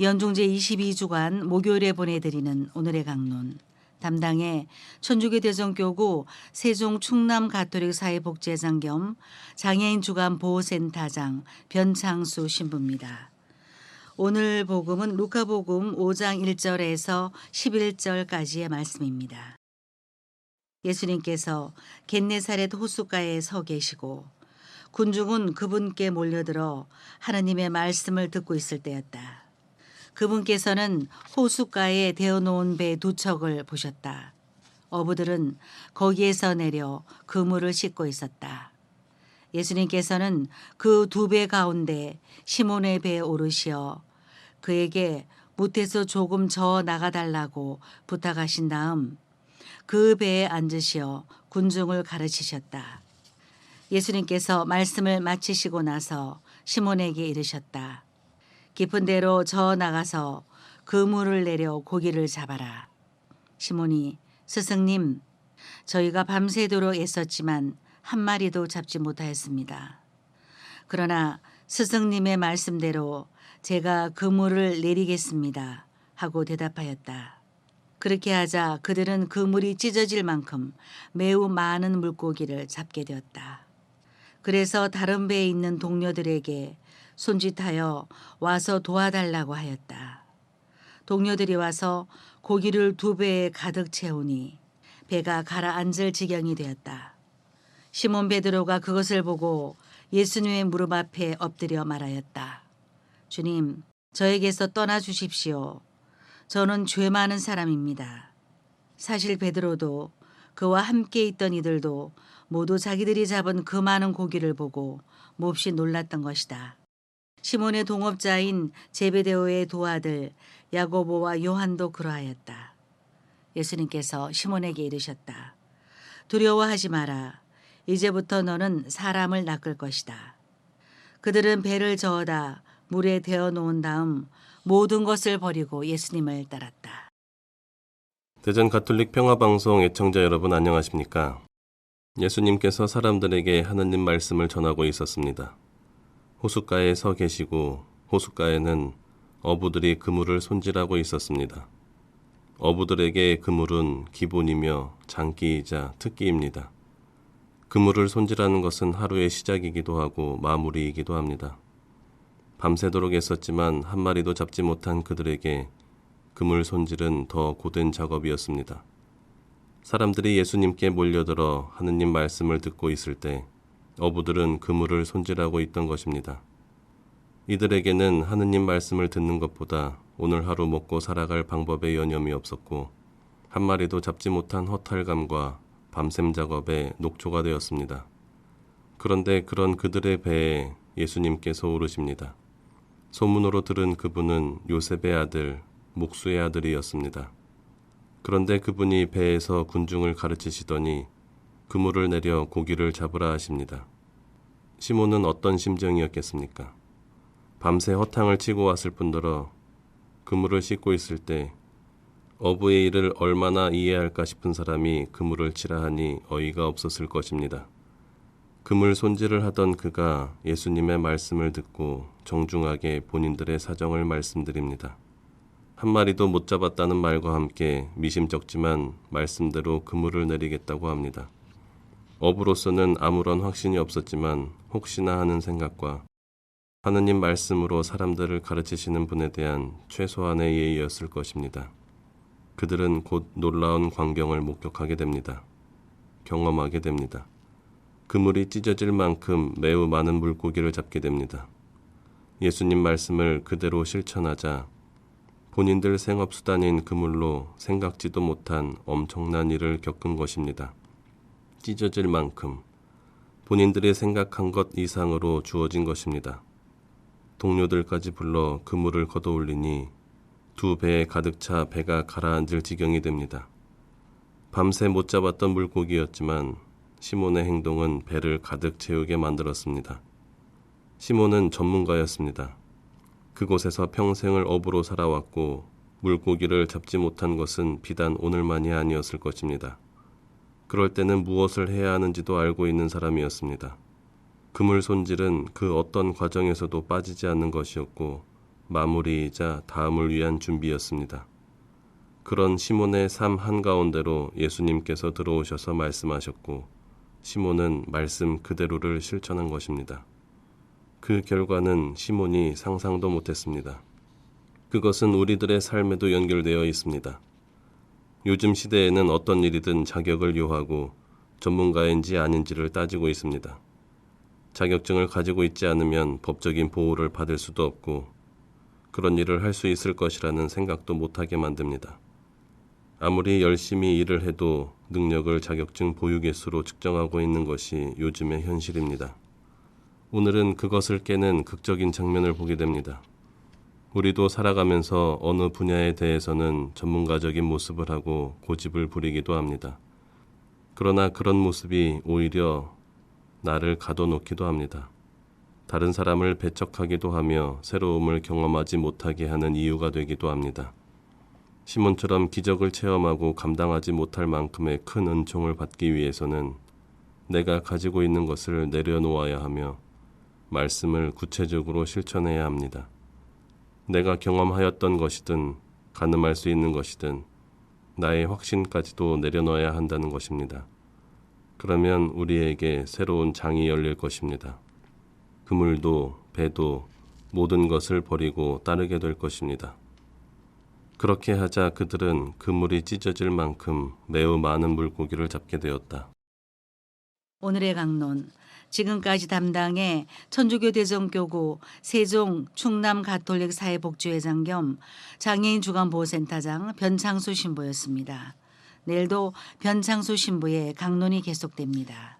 연중 제22주간 목요일에 보내드리는 오늘의 강론. 담당의 천주교대전교구 세종 충남 가톨릭 사회복지회장 겸 장애인 주간 보호센터장 변창수 신부입니다. 오늘 복음은 루카복음 5장 1절에서 11절까지의 말씀입니다. 예수님께서 겟네사렛 호숫가에 서 계시고 군중은 그분께 몰려들어 하느님의 말씀을 듣고 있을 때였다. 그분께서는 호숫가에 대어놓은 배 두 척을 보셨다. 어부들은 거기에서 내려 그물을 씻고 있었다. 예수님께서는 그 두 배 가운데 시몬의 배에 오르시어 그에게 못에서 조금 저 나가달라고 부탁하신 다음 그 배에 앉으시어 군중을 가르치셨다. 예수님께서 말씀을 마치시고 나서 시몬에게 이르셨다. 깊은 데로 저 나가서 그물을 내려 고기를 잡아라. 시몬이 스승님, 저희가 밤새도록 애썼지만 한 마리도 잡지 못하였습니다. 그러나 스승님의 말씀대로 제가 그물을 내리겠습니다 하고 대답하였다. 그렇게 하자 그들은 그물이 찢어질 만큼 매우 많은 물고기를 잡게 되었다. 그래서 다른 배에 있는 동료들에게 손짓하여 와서 도와달라고 하였다. 동료들이 와서 고기를 두 배에 가득 채우니 배가 가라앉을 지경이 되었다. 시몬 베드로가 그것을 보고 예수님의 무릎 앞에 엎드려 말하였다. 주님, 저에게서 떠나 주십시오. 저는 죄 많은 사람입니다. 사실 베드로도 그와 함께 있던 이들도 모두 자기들이 잡은 그 많은 고기를 보고 몹시 놀랐던 것이다. 시몬의 동업자인 제베데오의 두 아들 야고보와 요한도 그러하였다. 예수님께서 시몬에게 이르셨다. 두려워하지 마라. 이제부터 너는 사람을 낚을 것이다. 그들은 배를 저어다 물에 데워 놓은 다음 모든 것을 버리고 예수님을 따랐다. 대전 가톨릭 평화방송 애청자 여러분 안녕하십니까? 예수님께서 사람들에게 하느님 말씀을 전하고 있었습니다. 호숫가에 서 계시고 호숫가에는 어부들이 그물을 손질하고 있었습니다. 어부들에게 그물은 기본이며 장기이자 특기입니다. 그물을 손질하는 것은 하루의 시작이기도 하고 마무리이기도 합니다. 밤새도록 애썼지만 한 마리도 잡지 못한 그들에게 그물 손질은 더 고된 작업이었습니다. 사람들이 예수님께 몰려들어 하느님 말씀을 듣고 있을 때 어부들은 그물을 손질하고 있던 것입니다. 이들에게는 하느님 말씀을 듣는 것보다 오늘 하루 먹고 살아갈 방법에 여념이 없었고 한 마리도 잡지 못한 허탈감과 밤샘 작업에 녹초가 되었습니다. 그런데 그런 그들의 배에 예수님께서 오르십니다. 소문으로 들은 그분은 요셉의 아들, 목수의 아들이었습니다. 그런데 그분이 배에서 군중을 가르치시더니 그물을 내려 고기를 잡으라 하십니다. 시몬은 어떤 심정이었겠습니까? 밤새 허탕을 치고 왔을 뿐더러 그물을 씻고 있을 때 어부의 일을 얼마나 이해할까 싶은 사람이 그물을 치라 하니 어이가 없었을 것입니다. 그물 손질을 하던 그가 예수님의 말씀을 듣고 정중하게 본인들의 사정을 말씀드립니다. 한 마리도 못 잡았다는 말과 함께 미심쩍지만 말씀대로 그물을 내리겠다고 합니다. 어부로서는 아무런 확신이 없었지만 혹시나 하는 생각과 하느님 말씀으로 사람들을 가르치시는 분에 대한 최소한의 예의였을 것입니다. 그들은 곧 놀라운 광경을 목격하게 됩니다. 경험하게 됩니다. 그물이 찢어질 만큼 매우 많은 물고기를 잡게 됩니다. 예수님 말씀을 그대로 실천하자 본인들 생업수단인 그물로 생각지도 못한 엄청난 일을 겪은 것입니다. 찢어질 만큼 본인들이 생각한 것 이상으로 주어진 것입니다. 동료들까지 불러 그물을 걷어올리니 두 배에 가득 차 배가 가라앉을 지경이 됩니다. 밤새 못 잡았던 물고기였지만 시몬의 행동은 배를 가득 채우게 만들었습니다. 시몬은 전문가였습니다. 그곳에서 평생을 어부로 살아왔고 물고기를 잡지 못한 것은 비단 오늘만이 아니었을 것입니다. 그럴 때는 무엇을 해야 하는지도 알고 있는 사람이었습니다. 그물 손질은 그 어떤 과정에서도 빠지지 않는 것이었고 마무리이자 다음을 위한 준비였습니다. 그런 시몬의 삶 한가운데로 예수님께서 들어오셔서 말씀하셨고 시몬은 말씀 그대로를 실천한 것입니다. 그 결과는 시몬이 상상도 못했습니다. 그것은 우리들의 삶에도 연결되어 있습니다. 요즘 시대에는 어떤 일이든 자격을 요하고 전문가인지 아닌지를 따지고 있습니다. 자격증을 가지고 있지 않으면 법적인 보호를 받을 수도 없고 그런 일을 할 수 있을 것이라는 생각도 못하게 만듭니다. 아무리 열심히 일을 해도 능력을 자격증 보유 개수로 측정하고 있는 것이 요즘의 현실입니다. 오늘은 그것을 깨는 극적인 장면을 보게 됩니다. 우리도 살아가면서 어느 분야에 대해서는 전문가적인 모습을 하고 고집을 부리기도 합니다. 그러나 그런 모습이 오히려 나를 가둬놓기도 합니다. 다른 사람을 배척하기도 하며 새로움을 경험하지 못하게 하는 이유가 되기도 합니다. 시몬처럼 기적을 체험하고 감당하지 못할 만큼의 큰 은총을 받기 위해서는 내가 가지고 있는 것을 내려놓아야 하며 말씀을 구체적으로 실천해야 합니다. 내가 경험하였던 것이든 가늠할 수 있는 것이든 나의 확신까지도 내려놓아야 한다는 것입니다. 그러면 우리에게 새로운 장이 열릴 것입니다. 그물도 배도 모든 것을 버리고 따르게 될 것입니다. 그렇게 하자 그들은 그물이 찢어질 만큼 매우 많은 물고기를 잡게 되었다. 오늘의 강론, 지금까지 담당해 천주교 대전교구 세종 충남 가톨릭 사회복지회장 겸 장애인 주간보호센터장 변창수 신부였습니다. 내일도 변창수 신부의 강론이 계속됩니다.